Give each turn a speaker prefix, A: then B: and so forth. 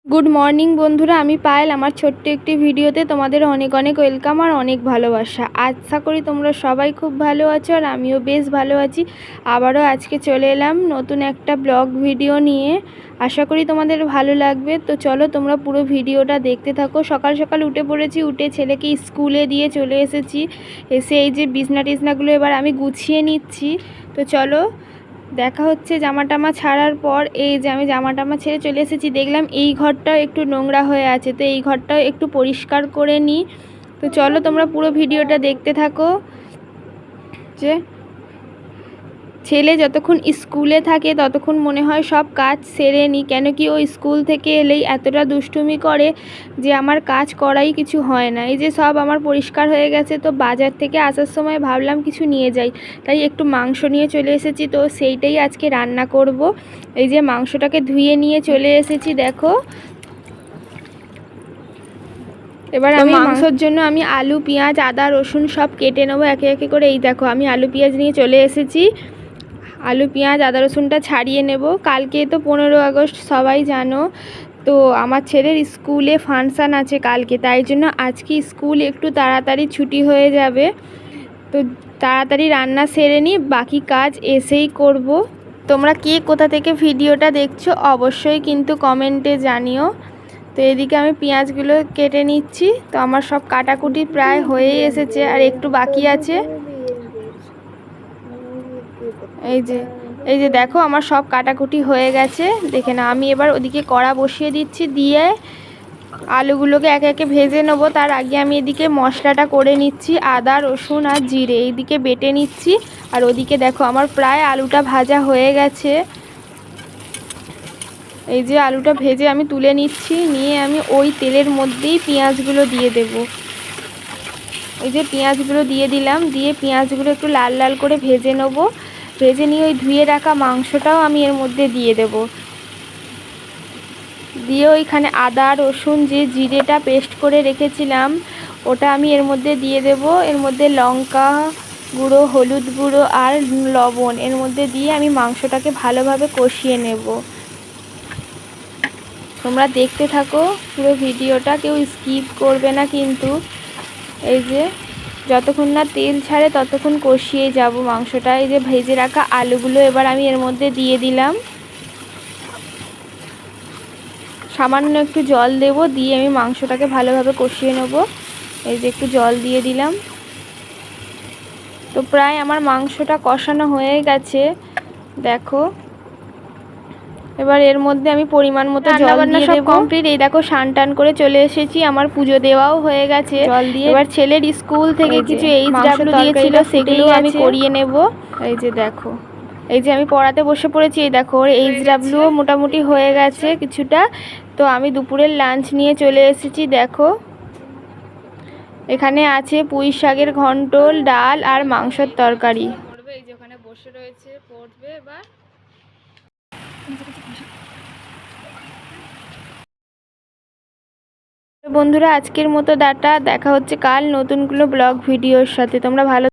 A: Good morning বন্ধুরা, আমি পায়েল। আমার ছোট্ট একটি ভিডিওতে তোমাদের অনেক অনেক ওয়েলকাম আর অনেক ভালোবাসা। আশা করি তোমরা সবাই খুব ভালো আছো আর আমিও বেশ ভালো আছি। আবারও আজকে চলে এলাম নতুন একটা ব্লগ ভিডিও নিয়ে। আশা করি তোমাদের ভালো লাগবে। তো চলো তোমরা পুরো ভিডিওটা দেখতে থাকো। সকাল সকাল উঠে পড়েছি, উঠে ছেলেকে স্কুলে দিয়ে চলে এসেছি। এসে এই যে বিছনা টিছনাগুলো এবার আমি গুছিয়ে নিচ্ছি। তো চলো দেখা হচ্ছে জামা টামা ছাড়ার পর। এই যে আমি জামা টামা ছেড়ে চলে এসেছি, দেখলাম এই ঘরটাও একটু নোংরা হয়ে আছে, তো এই ঘরটাও একটু পরিষ্কার করে নিই। তো চলো তোমরা পুরো ভিডিওটা দেখতে থাকো। যে ছেলে যতক্ষণ স্কুলে থাকে ততক্ষণ মনে হয় সব কাজ সেরে নিই, কেন কি ও স্কুল থেকে এলেই এতটা দুষ্টুমি করে যে আমার কাজ করাই কিছু হয় না। এই যে সব আমার পরিষ্কার হয়ে গেছে, তো বাজার থেকে আসার সময় ভাবলাম কিছু নিয়ে যাই, তাই একটু মাংস নিয়ে চলে এসেছি। তো সেইটাই আজকে রান্না করব। এই যে মাংসটাকে ধুয়ে নিয়ে চলে এসেছি, দেখো। এবার আমি মাংসের জন্য আমি আলু, পেঁয়াজ, আদা, রসুন সব কেটে নেবো একে একে করে। এই দেখো আমি আলু পেঁয়াজ নিয়ে চলে এসেছি। আলু, পেঁয়াজ, আদা, রসুনটা ছাড়িয়ে নেব। কালকে তো 15 আগস্ট, সবাই জানো। তো আমার ছেলের স্কুলে ফাংশান আছে কালকে, তাই জন্য আজকে স্কুল একটু তাড়াতাড়ি ছুটি হয়ে যাবে। তো তাড়াতাড়ি রান্না সেরে নিই, বাকি কাজ এসেই করব। তোমরা কে কোথা থেকে ভিডিওটা দেখছো অবশ্যই কিন্তু কমেন্টে জানিও। তো এদিকে আমি পেঁয়াজগুলো কেটে নিচ্ছি। তো আমার সব কাটাকুটি প্রায় হয়েই এসেছে, আর একটু বাকি আছে। এই যে দেখো আমার সব কাটাকুটি হয়ে গেছে, দেখে না। আমি এবার ওদিকে কড়া বসিয়ে দিচ্ছি, দিয়ে আলুগুলোকে একে একে ভেজে নেবো। তার আগে আমি এদিকে মশলাটা করে নিচ্ছি, আদা, রসুন আর জিরে এইদিকে বেটে নিচ্ছি। আর ওদিকে দেখো আমার প্রায় আলুটা ভাজা হয়ে গেছে। এই যে আলুটা ভেজে আমি তুলে নিচ্ছি, নিয়ে আমি ওই তেলের মধ্যেই পেঁয়াজগুলো দিয়ে দেব। এই যে পেঁয়াজগুলো দিয়ে দিলাম, দিয়ে পেঁয়াজগুলো একটু লাল লাল করে ভেজে নেবো। ভেজে নিয়ে ওই ধুয়ে রাখা মাংসটাও আমি এর মধ্যে দিয়ে দেব। দিয়ে ওইখানে আদা, রসুন, যে জিরেটা পেস্ট করে রেখেছিলাম ওটা আমি এর মধ্যে দিয়ে দেব। এর মধ্যে লঙ্কা গুঁড়ো, হলুদ গুঁড়ো আর লবণ এর মধ্যে দিয়ে আমি মাংসটাকে ভালোভাবে কষিয়ে নেব। তোমরা দেখতে থাকো পুরো ভিডিওটা, কেউ স্কিপ করবে না কিন্তু। এই যে যতক্ষণ না তেল ছাড়ে ততক্ষণ কষিয়ে যাব মাংসটা। এই যে ভেজে রাখা আলুগুলো এবার আমি এর মধ্যে দিয়ে দিলাম। সামান্য একটু জল দেব, দিয়ে আমি মাংসটাকে ভালোভাবে কষিয়ে নেব। এই যে একটু জল দিয়ে দিলাম। তো প্রায় আমার মাংসটা কষানো হয়ে গেছে, দেখো। এবার এর মধ্যে আমি পরিমাণ মতো জল দিয়ে দেব। কমপ্লিট। এই দেখো স্নান টান করে চলে এসেছি, আমার পুজো দেওয়াও হয়ে গেছে জল দিয়ে। এবার ছেলের স্কুল থেকে কিছু এইচডব্লিউ দিয়েছিল, সেগুলোও আমি করিয়ে নেব। এই যে দেখো, এই যে আমি পড়াতে বসে পড়েছি। এই দেখো ওর এইচডব্লিউ মোটামুটি হয়ে গেছে কিছুটা। তো আমি দুপুরের লাঞ্চ নিয়ে চলে এসেছি, দেখো। এখানে আছে পুঁই শাকের ঘন্ট, ডাল আর মাংসের তরকারি। এই যে ওখানে বসে রয়েছে, পড়বে এবার। বন্ধুরা আজকের মতো টাটা, দেখা হচ্ছে কাল নতুন কোনো ব্লগ ভিডিওর সাথে। তোমরা ভালো